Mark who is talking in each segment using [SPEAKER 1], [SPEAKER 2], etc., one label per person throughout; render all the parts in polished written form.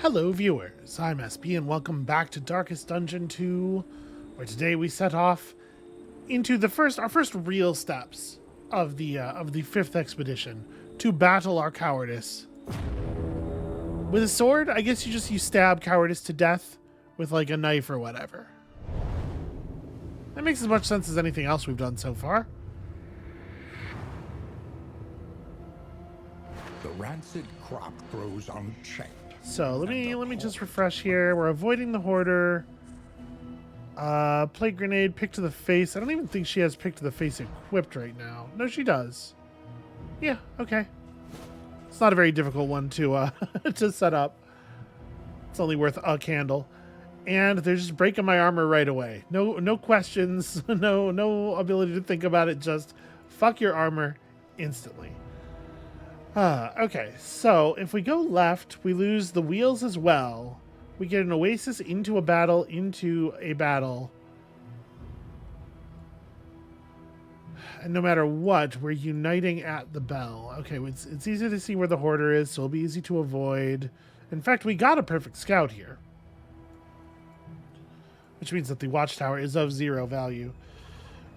[SPEAKER 1] Hello viewers, I'm SB and welcome back to Darkest Dungeon 2, where today we set off into our first real steps of the 5th expedition to battle our cowardice. With a sword, I guess you stab cowardice to death with like a knife or whatever. That makes as much sense as anything else we've done so far.
[SPEAKER 2] The rancid crop grows unchecked.
[SPEAKER 1] So let me just refresh here. We're avoiding the hoarder. Plague grenade, pick to the face. I don't even think she has pick to the face equipped right now. No, she does. Yeah, okay. It's not a very difficult one to to set up. It's only worth a candle. And they're just breaking my armor right away. No questions, no ability to think about it, just fuck your armor instantly. Okay, so if we go left, we lose the wheels as well. We get an oasis into a battle, And no matter what, we're uniting at the bell. Okay, it's easy to see where the hoarder is, so it'll be easy to avoid. In fact, we got a perfect scout here. Which means that the watchtower is of 0 value.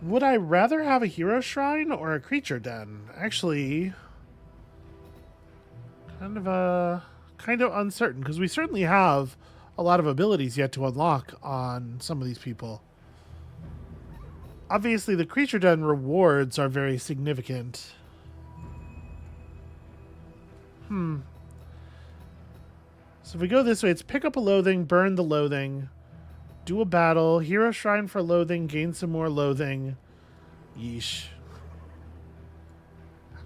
[SPEAKER 1] Would I rather have a hero shrine or a creature den? Actually, kind of uncertain, because we certainly have a lot of abilities yet to unlock on some of these people. Obviously, the creature den rewards are very significant. So if we go this way, it's pick up a loathing, burn the loathing, do a battle, hero shrine for loathing, gain some more loathing. Yeesh.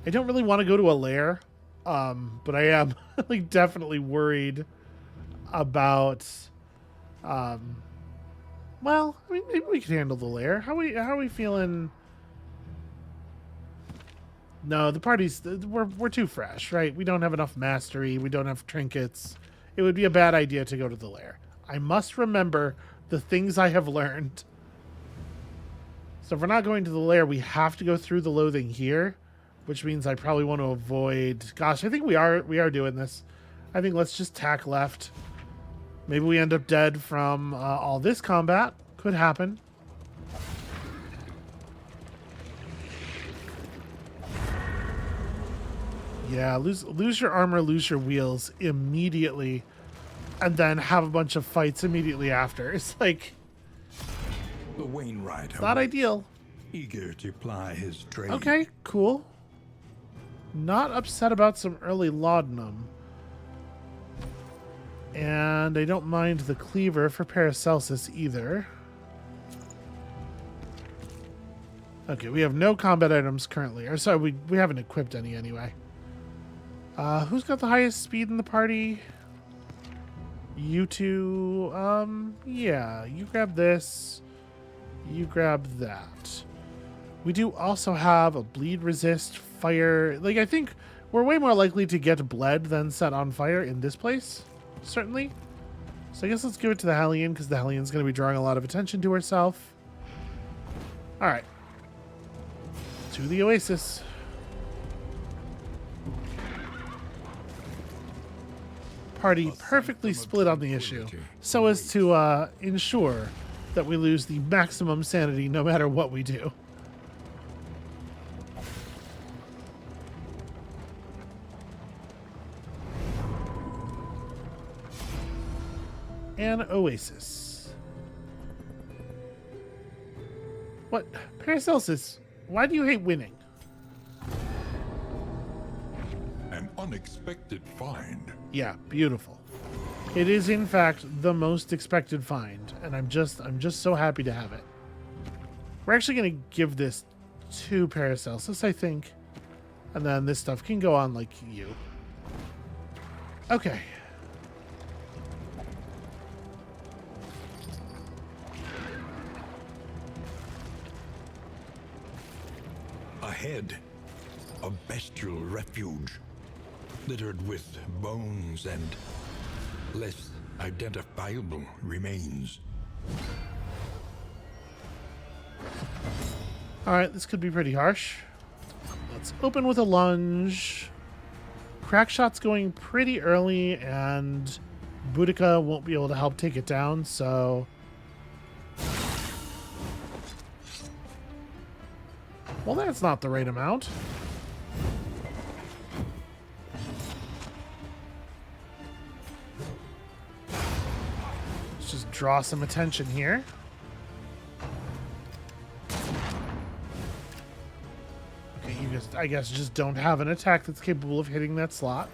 [SPEAKER 1] I don't really want to go to a lair. But I am like definitely worried about, well, I mean, maybe we can handle the lair. How are we feeling? No, the party's, we're too fresh, right? We don't have enough mastery. We don't have trinkets. It would be a bad idea to go to the lair. I must remember the things I have learned. So if we're not going to the lair, we have to go through the loathing here. Which means I probably want to avoid... Gosh, I think we are doing this. I think let's just tack left. Maybe we end up dead from all this combat. Could happen. Yeah, lose your armor, lose your wheels immediately. And then have a bunch of fights immediately after. It's like...
[SPEAKER 2] The Wainwright.
[SPEAKER 1] It's not ideal.
[SPEAKER 2] Eager to ply his trade.
[SPEAKER 1] Okay, cool. Not upset about some early laudanum. And I don't mind the cleaver for Paracelsus either. Okay, we have no combat items currently. Or sorry, we haven't equipped any anyway. Who's got the highest speed in the party? You two. Yeah, you grab this. You grab that. We do also have a bleed resist, fire. Like, I think we're way more likely to get bled than set on fire in this place. Certainly. So I guess let's give it to the Hellion, because the Hellion's going to be drawing a lot of attention to herself. Alright. To the Oasis. Party perfectly split on the issue, so as to ensure that we lose the maximum sanity no matter what we do. An oasis. What? Paracelsus, why do you hate winning?
[SPEAKER 2] An unexpected find.
[SPEAKER 1] Yeah, beautiful. It is in fact the most expected find, and I'm just so happy to have it. We're actually going to give this to Paracelsus, I think. And then this stuff can go on like you. Okay.
[SPEAKER 2] Ahead, a bestial refuge, littered with bones and less identifiable remains.
[SPEAKER 1] Alright, this could be pretty harsh. Let's open with a lunge. Crack shot's going pretty early, and Boudica won't be able to help take it down, so... Well, that's not the right amount. Let's just draw some attention here. Okay, you just, I guess, just don't have an attack that's capable of hitting that slot.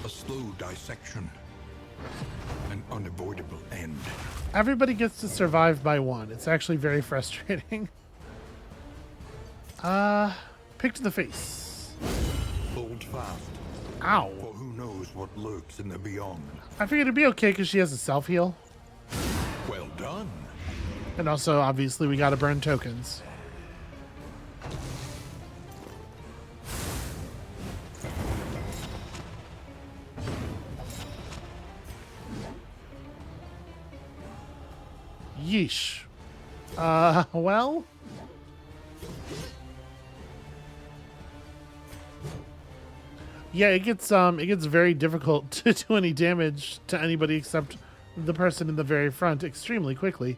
[SPEAKER 2] Slow dissection. An unavoidable end.
[SPEAKER 1] Everybody gets to survive by one. It's actually very frustrating. Pick to the face.
[SPEAKER 2] Hold fast.
[SPEAKER 1] Ow.
[SPEAKER 2] For who knows what lurks in the beyond.
[SPEAKER 1] I figured it'd be okay because she has a self-heal.
[SPEAKER 2] Well done.
[SPEAKER 1] And also, obviously, we gotta burn tokens. Yeesh. Well... Yeah, it gets very difficult to do any damage to anybody except the person in the very front extremely quickly.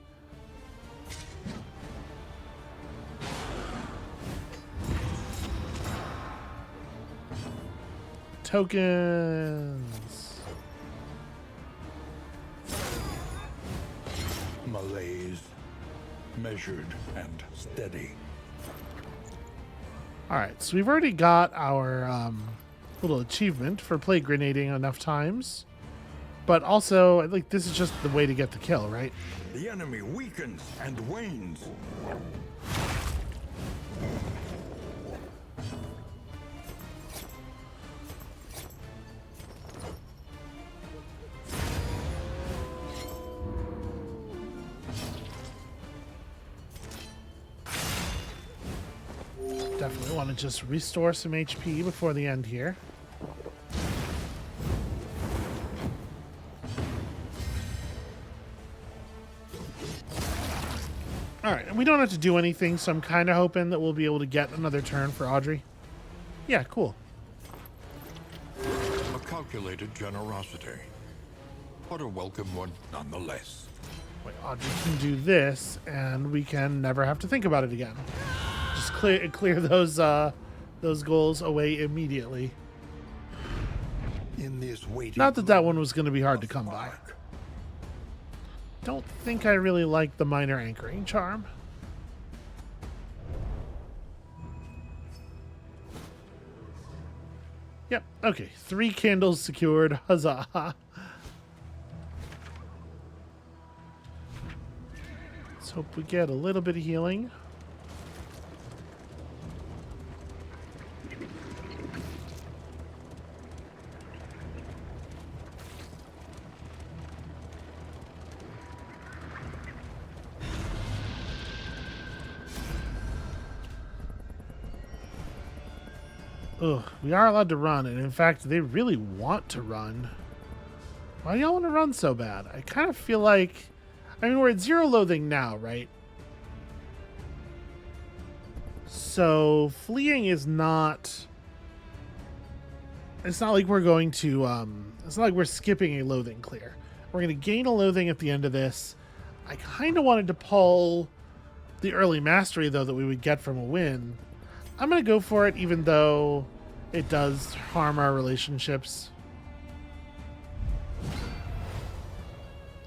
[SPEAKER 1] Tokens.
[SPEAKER 2] Malaise. Measured and steady.
[SPEAKER 1] Alright, so we've already got our little achievement for play grenading enough times. But also, I think this is just the way to get the kill, right?
[SPEAKER 2] The enemy weakens and wanes.
[SPEAKER 1] Definitely want to just restore some HP before the end here. Alright, and we don't have to do anything, so I'm kind of hoping that we'll be able to get another turn for Audrey. Yeah, cool.
[SPEAKER 2] A calculated generosity. But a welcome one nonetheless.
[SPEAKER 1] Wait, Audrey can do this, and we can never have to think about it again. Just clear those goals away immediately.
[SPEAKER 2] In this waiting
[SPEAKER 1] Not that that one was going to be hard to come by. Don't think I really like the minor anchoring charm. Yep, okay. 3 candles secured. Huzzah. Let's hope we get a little bit of healing. Ugh, we are allowed to run, and in fact, they really want to run. Why do y'all want to run so bad? I kind of feel like... I mean, we're at 0 loathing now, right? So, fleeing is not... It's not like we're going to... It's not like we're skipping a loathing clear. We're going to gain a loathing at the end of this. I kind of wanted to pull the early mastery, though, that we would get from a win. I'm going to go for it, even though it does harm our relationships.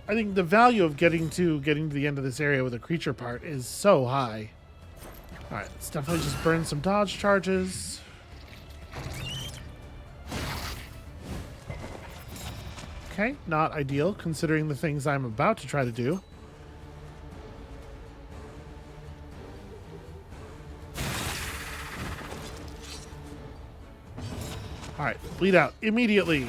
[SPEAKER 1] I think the value of getting to the end of this area with a creature part is so high. Alright, let's definitely just burn some dodge charges. Okay, not ideal, considering the things I'm about to try to do. Alright, bleed out immediately.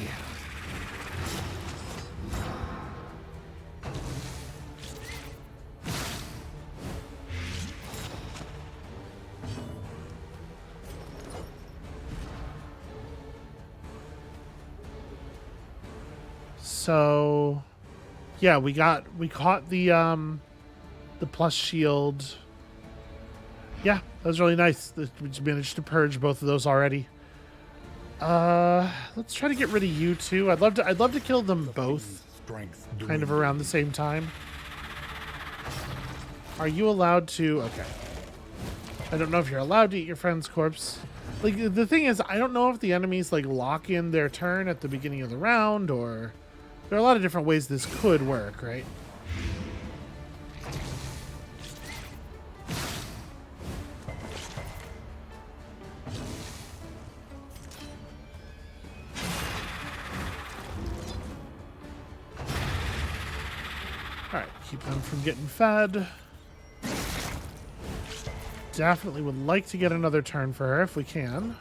[SPEAKER 1] So, yeah, we caught the plus shield. Yeah, that was really nice. We just managed to purge both of those already. Let's try to get rid of you two. I'd love to kill them both
[SPEAKER 2] Strength
[SPEAKER 1] kind of around the same time. Are you allowed to? Okay. I don't know if you're allowed to eat your friend's corpse. Like, the thing is, I don't know if the enemies, like, lock in their turn at the beginning of the round, or... There are a lot of different ways this could work, right? Alright, keep them from getting fed. Definitely would like to get another turn for her if we can.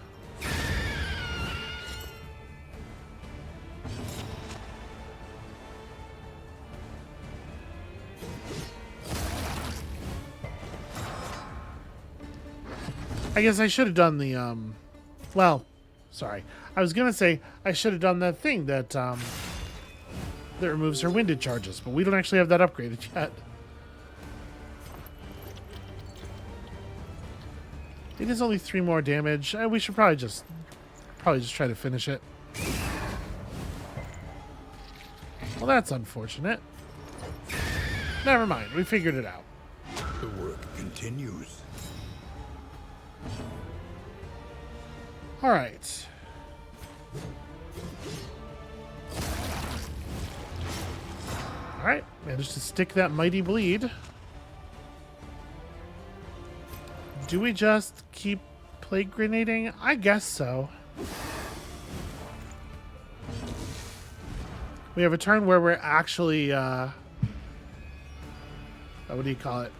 [SPEAKER 1] I guess I should have done the, well, sorry. I was going to say I should have done that thing that, that removes her winded charges, but we don't actually have that upgraded yet. It is only 3 more damage. We should probably just try to finish it. Well, that's unfortunate. Never mind. We figured it out.
[SPEAKER 2] The work continues.
[SPEAKER 1] All right. All right. Managed to stick that mighty bleed. Do we just keep plague grenading? I guess so. We have a turn where we're actually, what do you call it?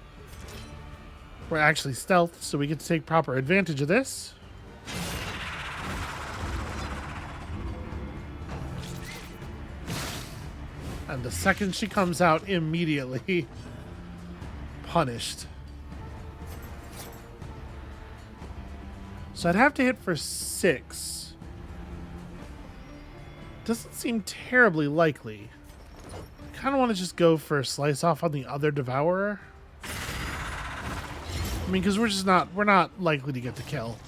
[SPEAKER 1] We're actually stealth, so we get to take proper advantage of this. And the second she comes out, immediately punished. So I'd have to hit for 6. Doesn't seem terribly likely. I kind of want to just go for a slice off on the other devourer. I mean, because we're not likely to get the kill.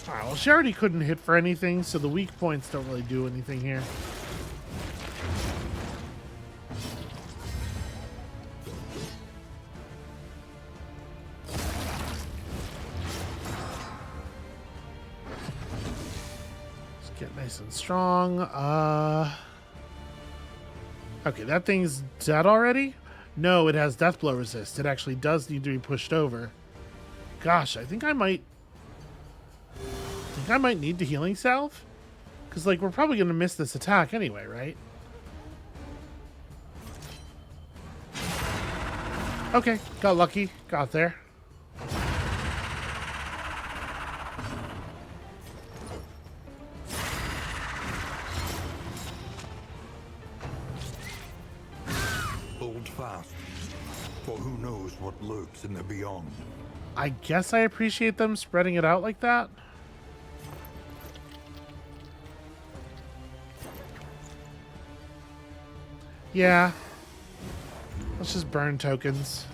[SPEAKER 1] Alright, well, she already couldn't hit for anything, so the weak points don't really do anything here. Get nice and strong. Okay, that thing's dead already? No, it has death blow resist. It actually does need to be pushed over. Gosh, I think I might need the healing salve. Because, like, we're probably going to miss this attack anyway, right? Okay, got lucky. Got there.
[SPEAKER 2] Fast, for who knows what lurks in the beyond.
[SPEAKER 1] I guess I appreciate them spreading it out like that. Yeah. Let's just burn tokens.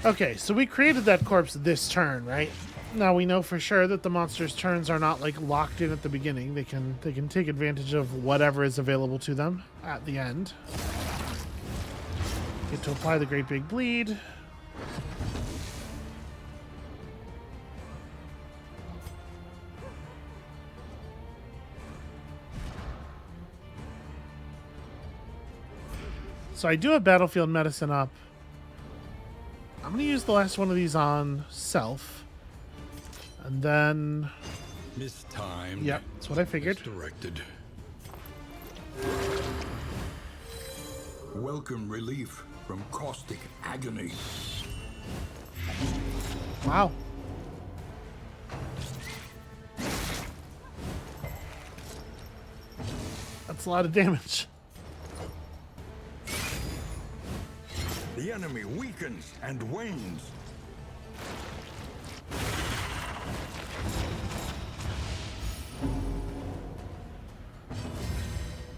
[SPEAKER 1] Okay, so we created that corpse this turn, right? Now we know for sure that the monster's turns are not like locked in at the beginning. They can take advantage of whatever is available to them at the end. Get to apply the Great Big Bleed. So I do have Battlefield Medicine up. I'm going to use the last one of these on self. And then...
[SPEAKER 2] Mistimed.
[SPEAKER 1] Yep, that's what I figured.
[SPEAKER 2] Misdirected. Welcome relief from caustic agony.
[SPEAKER 1] Wow. That's a lot of damage.
[SPEAKER 2] The enemy weakens and wanes.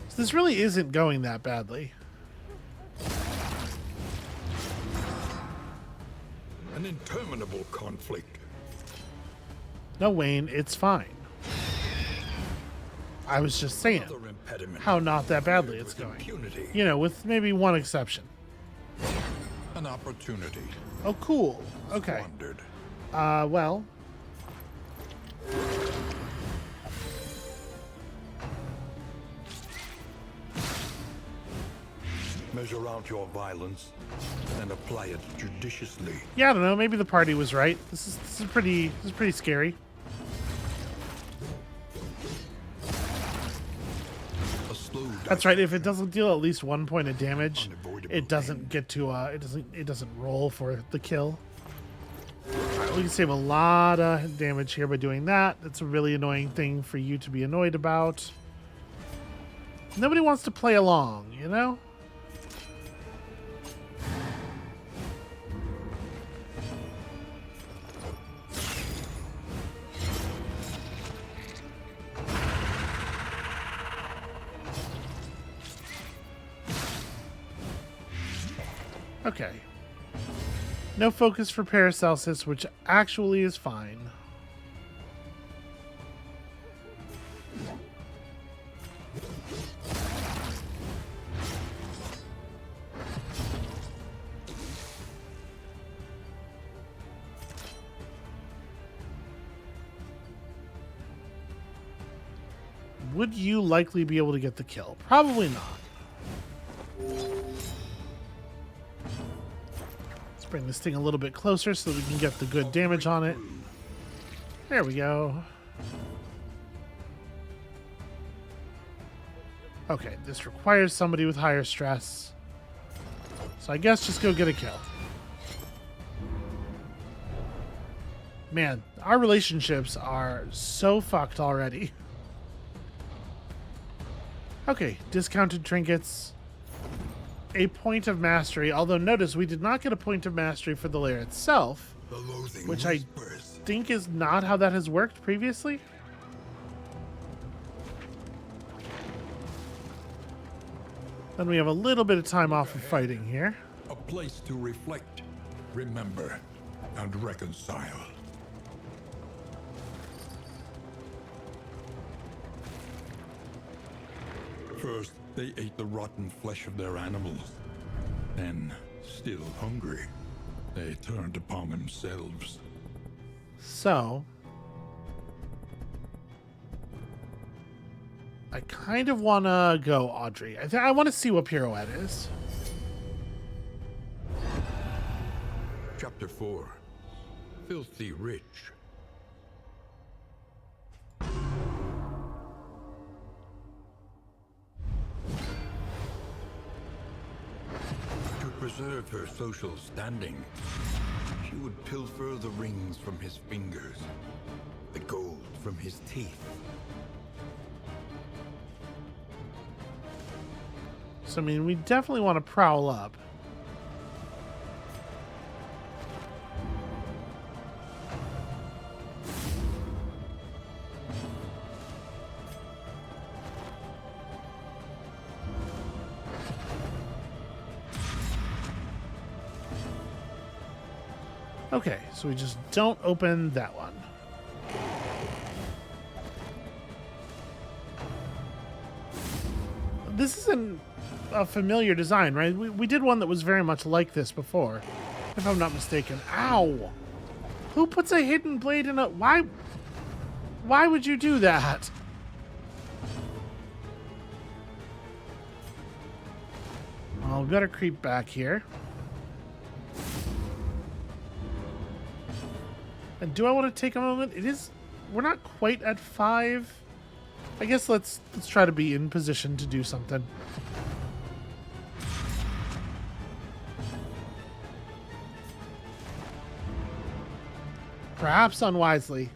[SPEAKER 1] So this really isn't going that badly.
[SPEAKER 2] An interminable conflict.
[SPEAKER 1] No, Wayne, it's fine. I was just saying
[SPEAKER 2] Another impediment.
[SPEAKER 1] how not that badly it's
[SPEAKER 2] With
[SPEAKER 1] going.
[SPEAKER 2] impunity.
[SPEAKER 1] You know, with maybe one exception.
[SPEAKER 2] An opportunity.
[SPEAKER 1] Oh, cool. Okay.
[SPEAKER 2] Squandered.
[SPEAKER 1] Well.
[SPEAKER 2] Measure out your violence and apply it judiciously.
[SPEAKER 1] Yeah, I don't know. Maybe the party was right. This is pretty scary.
[SPEAKER 2] A slow
[SPEAKER 1] That's right. If it doesn't deal at least 1 point of damage,
[SPEAKER 2] Unavoidable
[SPEAKER 1] it doesn't get to it doesn't roll for the kill. Alright, we can save a lot of damage here by doing that. That's a really annoying thing for you to be annoyed about. Nobody wants to play along, you know? Okay. No focus for Paracelsus, which actually is fine. Would you likely be able to get the kill? Probably not. Bring this thing a little bit closer so we can get the good damage on it. There we go. Okay, this requires somebody with higher stress. So I guess just go get a kill. Man, our relationships are so fucked already. Okay, discounted trinkets. A point of mastery, although notice we did not get a point of mastery for the lair itself,
[SPEAKER 2] The loathing
[SPEAKER 1] which I
[SPEAKER 2] whispers.
[SPEAKER 1] think is not how that has worked previously. Then we have a little bit of time off of fighting here.
[SPEAKER 2] A place to reflect, remember, and reconcile. First, they ate the rotten flesh of their animals. Then, still hungry, they turned upon themselves.
[SPEAKER 1] So, I kind of want to go Audrey. I want to see what Pirouette is.
[SPEAKER 2] Chapter 4. Filthy Rich. To preserve her social standing, she would pilfer the rings from his fingers, the gold from his teeth.
[SPEAKER 1] So, I mean, we definitely want to prowl up. Okay, so we just don't open that one. This isn't a familiar design, right? We did one that was very much like this before, if I'm not mistaken. Ow! Who puts a hidden blade in a... Why would you do that? Well, we better creep back here. And do I want to take a moment? It is... We're not quite at 5. I guess let's try to be in position to do something. Perhaps unwisely.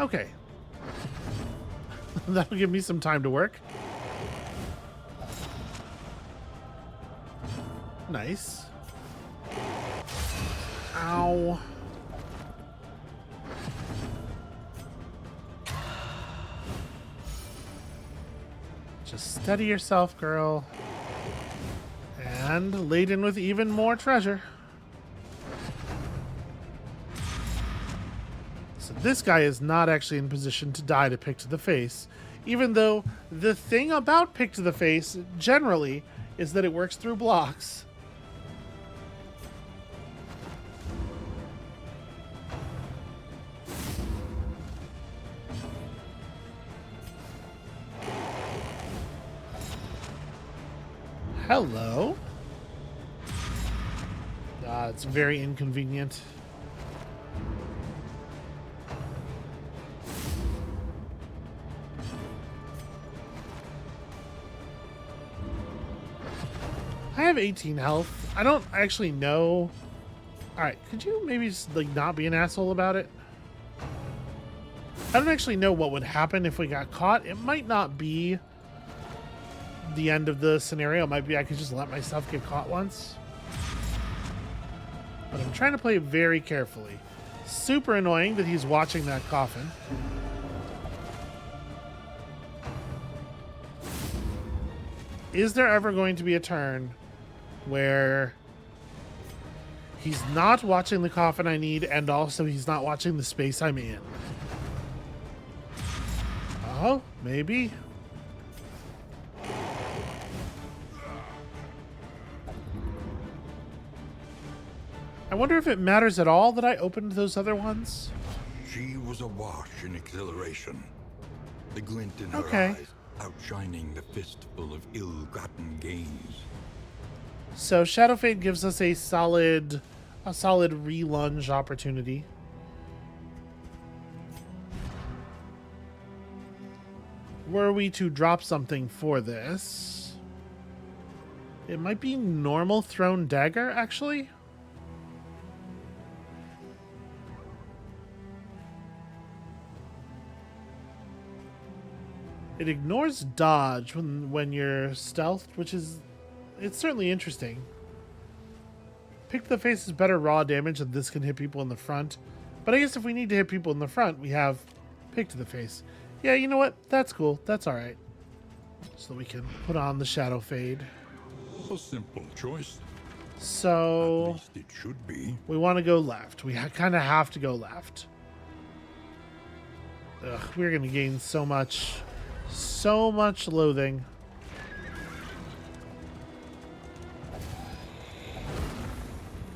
[SPEAKER 1] Okay. That'll give me some time to work. Nice. Ow. Just steady yourself, girl. And laden with even more treasure. So this guy is not actually in position to die to pick to the face, even though the thing about pick to the face generally is that it works through blocks. Hello. It's very inconvenient. I have 18 health. I don't actually know. Alright, could you maybe just, like, not be an asshole about it? I don't actually know what would happen if we got caught. It might not be the end of the scenario. It might be I could just let myself get caught once. But I'm trying to play it very carefully. Super annoying that he's watching that coffin. Is there ever going to be a turn where he's not watching the coffin I need and also he's not watching the space I'm in? Oh, maybe. I wonder if it matters at all that I opened those other ones.
[SPEAKER 2] She was awash in exhilaration, the glint in her
[SPEAKER 1] Okay.
[SPEAKER 2] eyes outshining the fistful of ill-gotten gains.
[SPEAKER 1] So Shadow Fade gives us a solid re-lunge opportunity. Were we to drop something for this, it might be normal thrown dagger, actually. It ignores dodge when you're stealthed, which is, it's certainly interesting. Pick to the face is better raw damage, and this can hit people in the front. But I guess if we need to hit people in the front, we have pick to the face. Yeah, you know what? That's cool. That's all right. So we can put on the Shadow Fade.
[SPEAKER 2] A simple choice.
[SPEAKER 1] So
[SPEAKER 2] At least it should be.
[SPEAKER 1] we want to go left. We kind of have to go left. Ugh, we're going to gain so much loathing.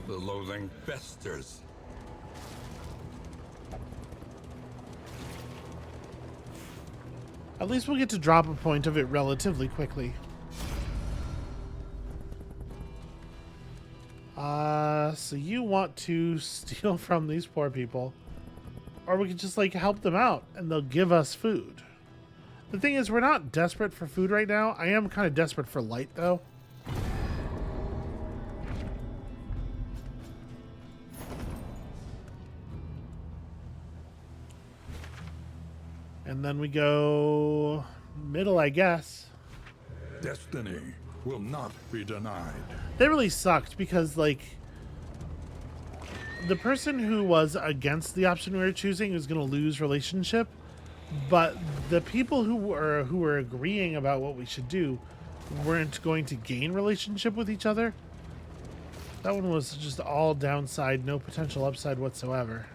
[SPEAKER 2] The loathing festers.
[SPEAKER 1] At least we'll get to drop a point of it relatively quickly. So you want to steal from these poor people. Or we could just, like, help them out, and they'll give us food. The thing is, we're not desperate for food right now. I am kind of desperate for light, though. And then we go middle, I guess.
[SPEAKER 2] Destiny will not be denied.
[SPEAKER 1] That really sucked because, like, the person who was against the option we were choosing was going to lose relationship, but the people who were agreeing about what we should do weren't going to gain relationship with each other. That one was just all downside, no potential upside whatsoever.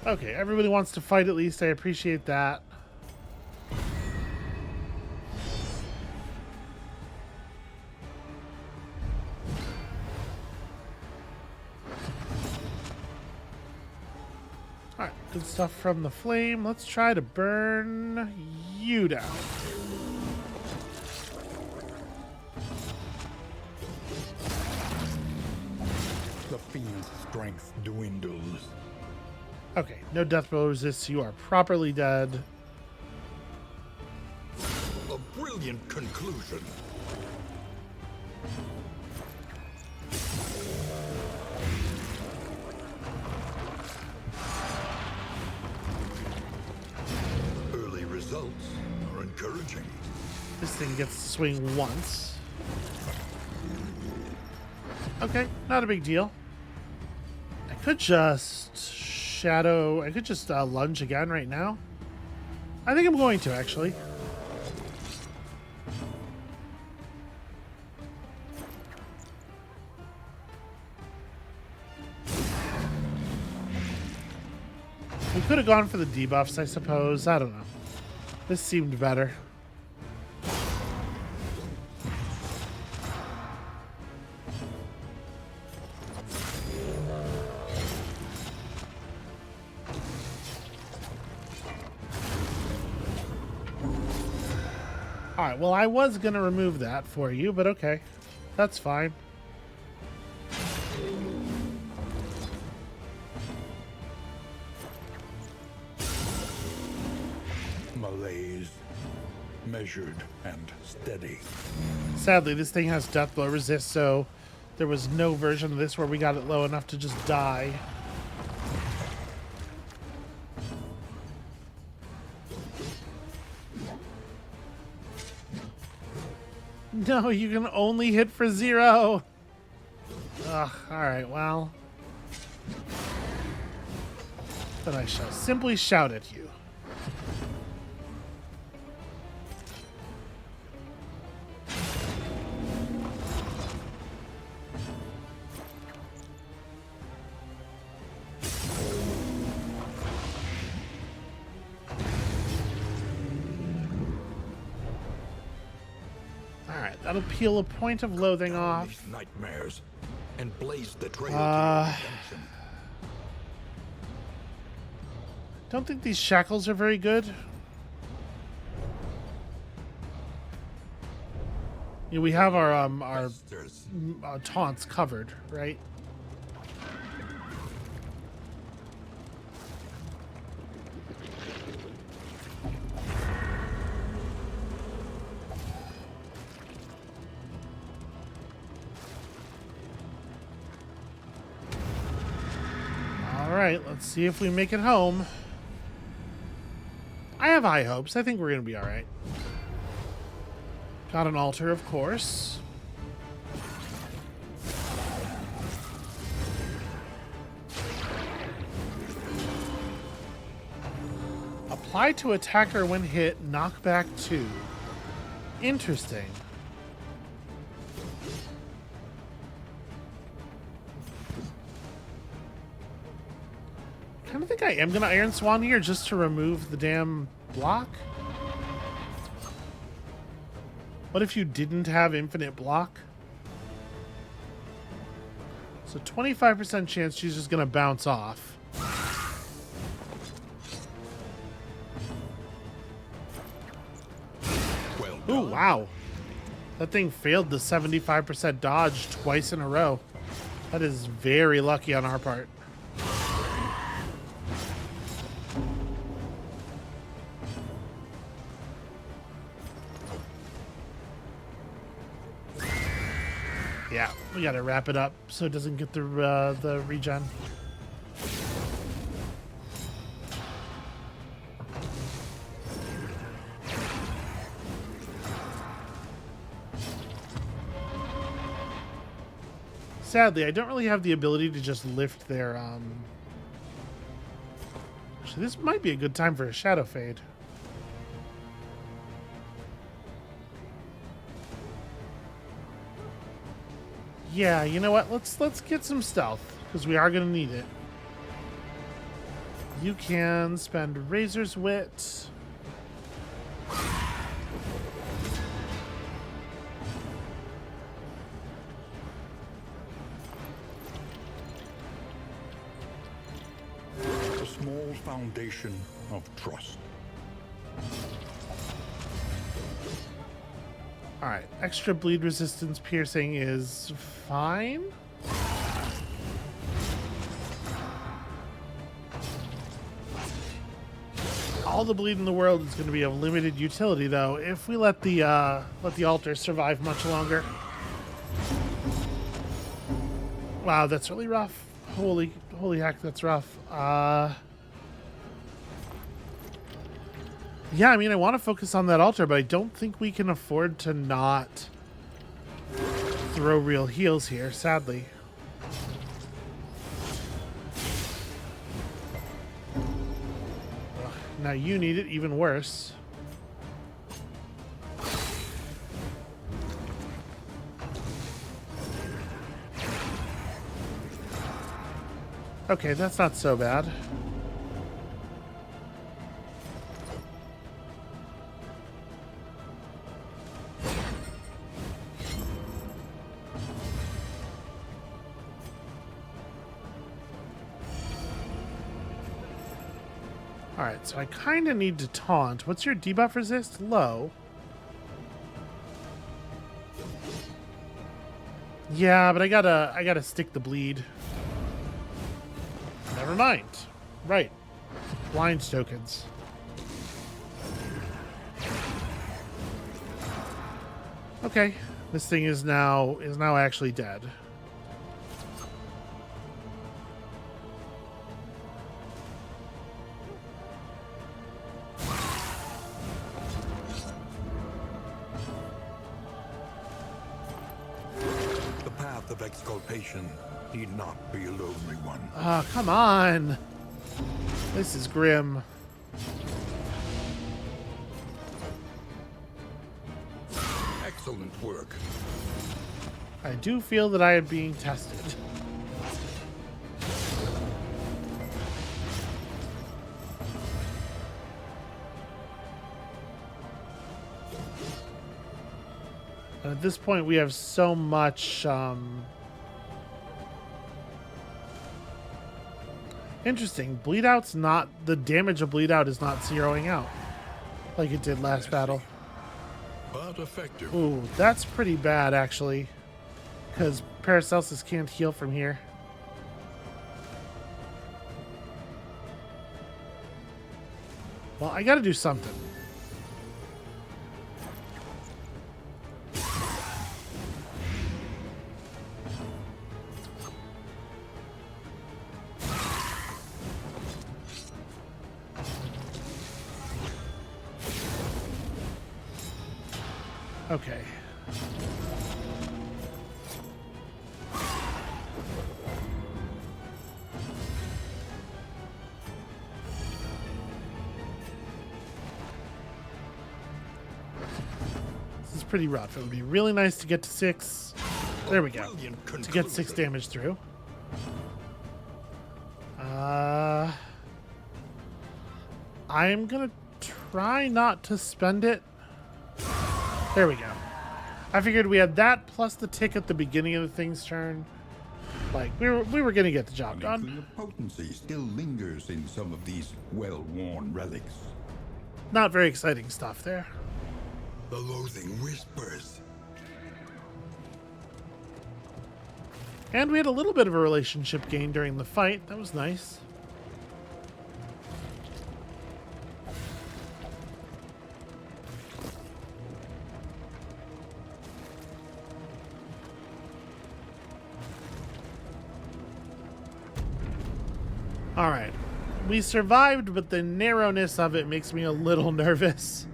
[SPEAKER 1] Okay, everybody wants to fight at least. I appreciate that. Alright, good stuff from the flame. Let's try to burn you down.
[SPEAKER 2] The fiend's strength dwindles.
[SPEAKER 1] Okay, no death blow resists. You are properly dead.
[SPEAKER 2] A brilliant conclusion. Early results are encouraging.
[SPEAKER 1] This thing gets to swing once. Okay, not a big deal. I could just shadow... I could just lunge again right now. I think I'm going to, actually. We could have gone for the debuffs, I suppose. I don't know. This seemed better. Alright, well, I was going to remove that for you, but okay. That's fine.
[SPEAKER 2] Malaise, measured and steady.
[SPEAKER 1] Sadly, this thing has death blow resist, so there was no version of this where we got it low enough to just die. No, you can only hit for 0. Ugh, alright, well. Then I shall simply shout at you. Alright, that'll peel a point of loathing off.
[SPEAKER 2] These nightmares and blaze the trail to your redemption.
[SPEAKER 1] Don't think these shackles are very good. You know, we have our
[SPEAKER 2] Masters.
[SPEAKER 1] taunts covered, right? All right, let's see if we make it home. I have high hopes. I think we're going to be all right. Got an altar, of course. Apply to attacker when hit, knockback 2. Interesting. I kind of think I am going to Iron Swan here just to remove the damn block. What if you didn't have infinite block? So 25% chance she's just going to bounce off.
[SPEAKER 2] Well
[SPEAKER 1] Ooh,
[SPEAKER 2] done.
[SPEAKER 1] wow. That thing failed the 75% dodge twice in a row. That is very lucky on our part. Yeah, we gotta wrap it up so it doesn't get the regen. Sadly, I don't really have the ability to just lift their, Actually, this might be a good time for a Shadow Fade. Yeah, you know what? Let's get some stealth, because we are going to need it. You can spend Razor's Wit.
[SPEAKER 2] A small foundation of trust.
[SPEAKER 1] Alright, extra bleed resistance piercing is fine. All the bleed in the world is going to be of limited utility, though, if we let the altar survive much longer. Wow, that's really rough. Holy heck, that's rough. Yeah, I mean, I want to focus on that altar, but I don't think we can afford to not throw real heals here, sadly. Ugh, now you need it even worse. Okay, that's not so bad. Alright, so I kind of need to taunt. What's your debuff resist? Low. Yeah, but I gotta stick the bleed. Never mind. Right. Blind tokens. Okay. This thing is now actually dead.
[SPEAKER 2] The path of exculpation need not be a lonely one.
[SPEAKER 1] Ah, come on. This is grim.
[SPEAKER 2] Excellent work.
[SPEAKER 1] I do feel that I am being tested. And at this point, we have so much interesting. Bleed out's not, the damage of bleed out is not zeroing out like it did last battle.
[SPEAKER 2] But effective.
[SPEAKER 1] Ooh, that's pretty bad actually, because Paracelsus can't heal from here. Well, I gotta do something. Okay. This is pretty rough. It would be really nice to get to 6. There we go. To get 6 damage through. I'm gonna try not to spend it. There we go. I figured we had that plus the tick at the beginning of the thing's turn. Like, we were gonna get the job done.
[SPEAKER 2] Nuclear potency still lingers in some of these well-worn relics.
[SPEAKER 1] Not very exciting stuff there.
[SPEAKER 2] The loathing whispers.
[SPEAKER 1] And we had a little bit of a relationship gain during the fight. That was nice. All right. We survived, but the narrowness of it makes me a little nervous.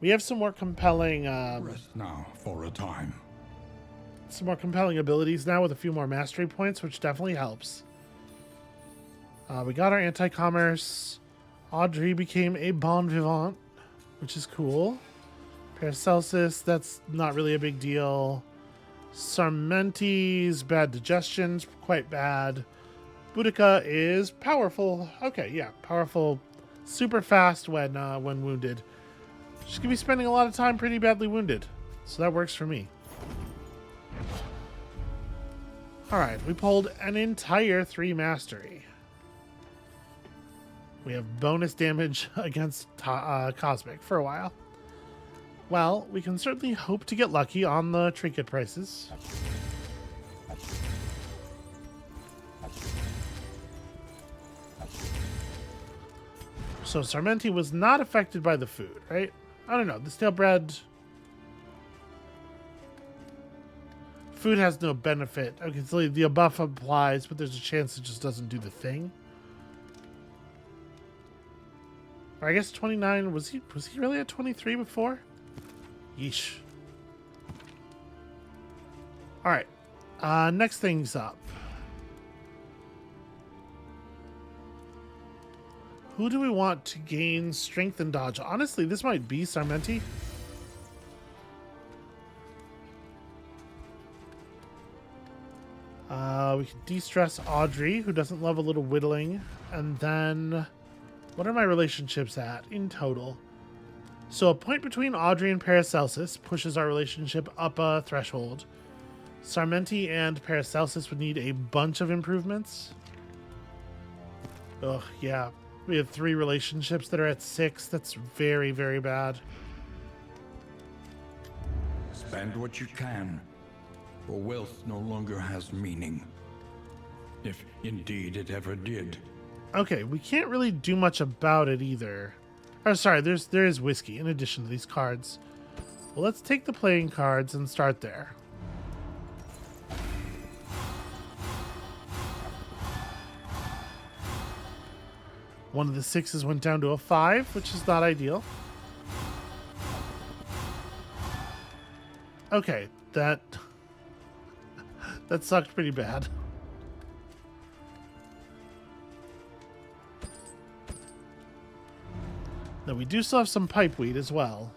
[SPEAKER 1] We have some more compelling
[SPEAKER 2] Rest now for a time.
[SPEAKER 1] some more compelling abilities now with a few more mastery points, which definitely helps. We got our anti-commerce. Audrey became a bon vivant, which is cool. Paracelsus, that's not really a big deal. Sarmenti's bad digestion's quite bad. Boudica is powerful. Okay, yeah, powerful, super fast when wounded. She's gonna be spending a lot of time pretty badly wounded, so that works for me. All right, we pulled an entire 3 mastery. We have bonus damage against Cosmic for a while. Well, we can certainly hope to get lucky on the trinket prices. So Sarmenti was not affected by the food, right? I don't know. The stale bread Food has no benefit. Okay, so the buff applies, but there's a chance it just doesn't do the thing. Or I guess 29, was he really at 23 before? Yeesh. Alright. Next thing's up. Who do we want to gain strength and dodge? Honestly, this might be Sarmenti. We can de-stress Audrey, who doesn't love a little whittling. And then, what are my relationships at in total? So a point between Audrey and Paracelsus pushes our relationship up a threshold. Sarmenti and Paracelsus would need a bunch of improvements. Ugh, yeah. We have 3 relationships that are at 6. That's very, very bad.
[SPEAKER 2] Spend what you can, for wealth no longer has meaning. If indeed it ever did.
[SPEAKER 1] Okay, we can't really do much about it either. Oh, sorry, there is whiskey in addition to these cards. Well, let's take the playing cards and start there. One of the 6s went down to a 5, which is not ideal. Okay, that sucked pretty bad. Now we do still have some pipeweed as well.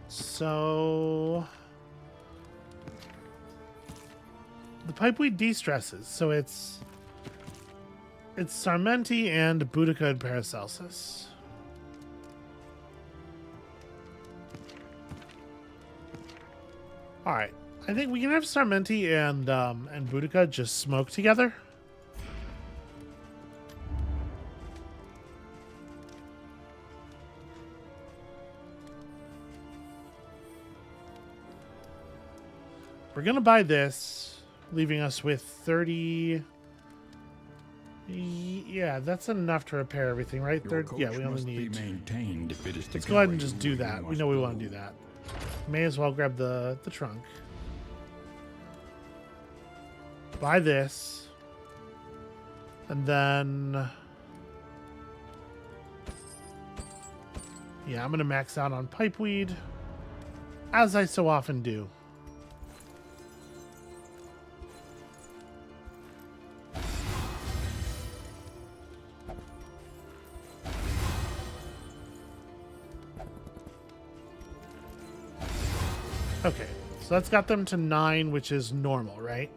[SPEAKER 1] So the pipeweed de-stresses, so it's Sarmenti and Boudica and Paracelsus. All right, I think we can have Sarmenti and Boudica just smoke together. We're gonna buy this, leaving us with 30. Yeah, that's enough to repair everything, right? Yeah, we only need. Let's go ahead and just do that. We know we want to do that. May as well grab the trunk. Buy this. And then... yeah, I'm going to max out on pipeweed. As I so often do. Okay, so that's got them to 9, which is normal, right?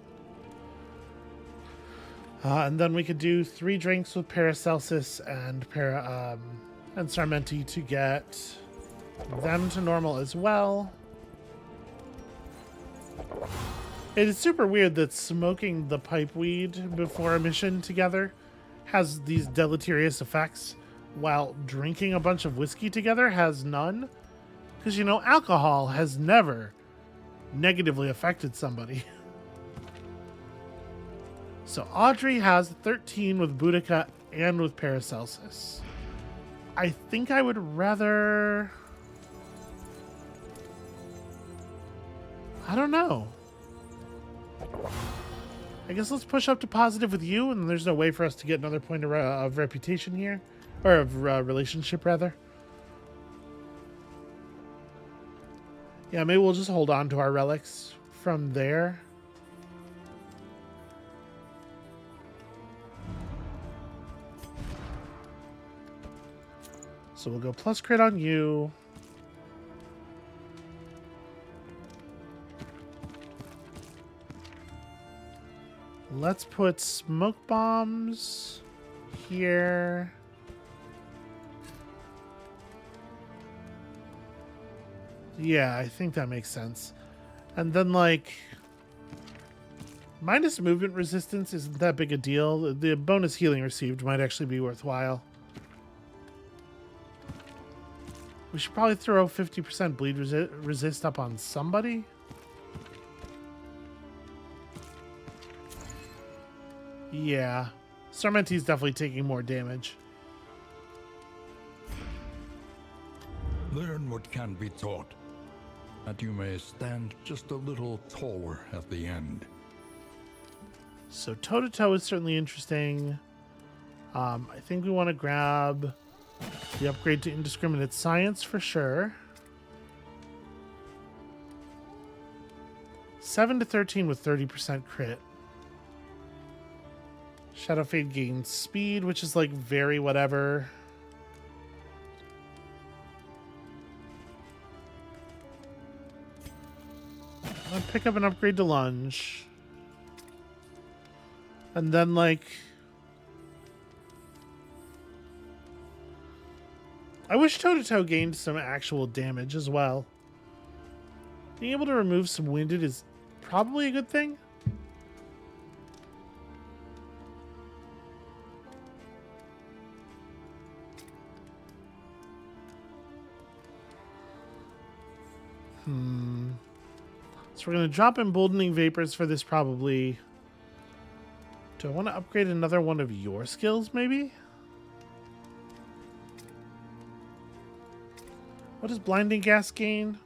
[SPEAKER 1] And then we could do 3 drinks with Paracelsus and Sarmenti to get them to normal as well. It is super weird that smoking the pipeweed before a mission together has these deleterious effects, while drinking a bunch of whiskey together has none. Because, you know, alcohol has never negatively affected somebody. So Audrey has 13 with Boudica and with Paracelsus. I think I would rather... I don't know. I guess let's push up to positive with you, and there's no way for us to get another point of reputation here. Or of relationship, rather. Yeah, maybe we'll just hold on to our relics from there. So we'll go plus crit on you. Let's put smoke bombs here. Yeah, I think that makes sense. And then, like, minus movement resistance isn't that big a deal. The bonus healing received might actually be worthwhile. We should probably throw 50% bleed resist up on somebody. Yeah. Sarmenti's definitely taking more damage.
[SPEAKER 2] Learn what can be taught. that you may stand just a little taller at the end.
[SPEAKER 1] So toe-to-toe is certainly interesting. I think we want to grab the upgrade to indiscriminate science for sure. 7 to 13 with 30% crit. Shadow Fade gains speed, which is like very whatever. I'll pick up an upgrade to lunge. And then like... I wish toe-to-toe gained some actual damage as well. Being able to remove some winded is probably a good thing. So we're going to drop emboldening vapors for this probably. Do I want to upgrade another one of your skills maybe? What does blinding gas gain?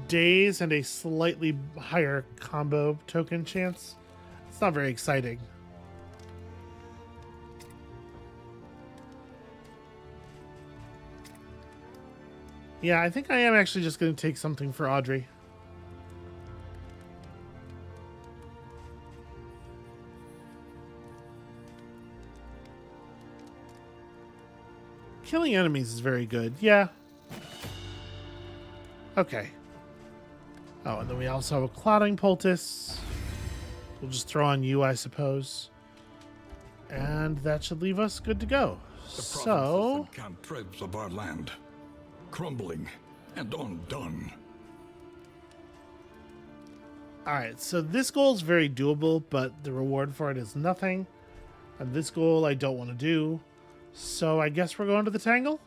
[SPEAKER 1] Daze and a slightly higher combo token chance. It's not very exciting. Yeah, I think I am actually just going to take something for Audrey. Killing enemies is very good. Yeah. Okay. Oh, and then we also have a clotting poultice. We'll just throw on you, I suppose. And that should leave us good to go. So,
[SPEAKER 2] The cantrips of our land, crumbling and undone.
[SPEAKER 1] alright, so this goal is very doable, but the reward for it is nothing. And this goal I don't want to do. So I guess we're going to the Tangle.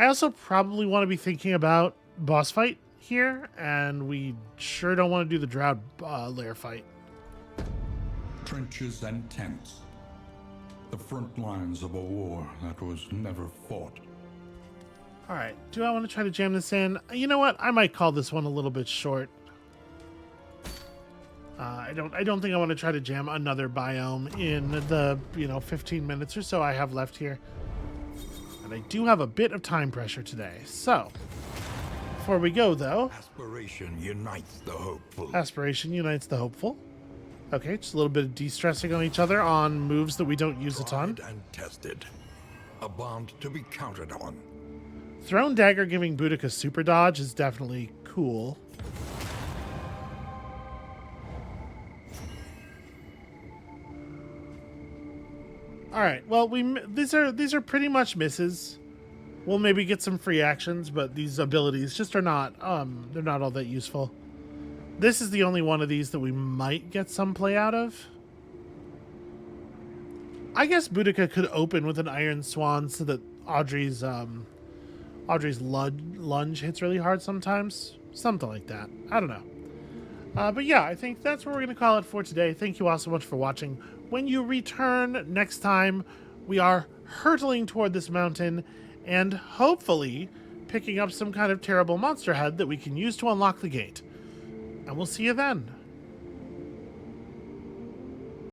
[SPEAKER 1] I also probably want to be thinking about boss fight here, and we sure don't want to do the Drow lair fight.
[SPEAKER 2] Trenches and tents. The front lines of a war that was never fought.
[SPEAKER 1] Alright, do I want to try to jam this in? You know what? I might call this one a little bit short. I don't think I want to try to jam another biome in the 15 minutes or so I have left here. And I do have a bit of time pressure today. So, before we go though,
[SPEAKER 2] Aspiration unites the hopeful.
[SPEAKER 1] aspiration unites the hopeful. Okay, just a little bit of de-stressing on each other on moves that we don't use a ton.
[SPEAKER 2] Tried and tested. A bond to be counted on.
[SPEAKER 1] Thrown Dagger giving Boudica super dodge is definitely cool. All right. Well, these are pretty much misses. We'll maybe get some free actions, but these abilities just are not they're not all that useful. This is the only one of these that we might get some play out of. I guess Boudica could open with an Iron Swan so that Audrey's lunge hits really hard sometimes. Something like that. I don't know. But yeah, I think that's what we're going to call it for today. Thank you all so much for watching. When you return next time, we are hurtling toward this mountain and hopefully picking up some kind of terrible monster head that we can use to unlock the gate. And we'll see you then.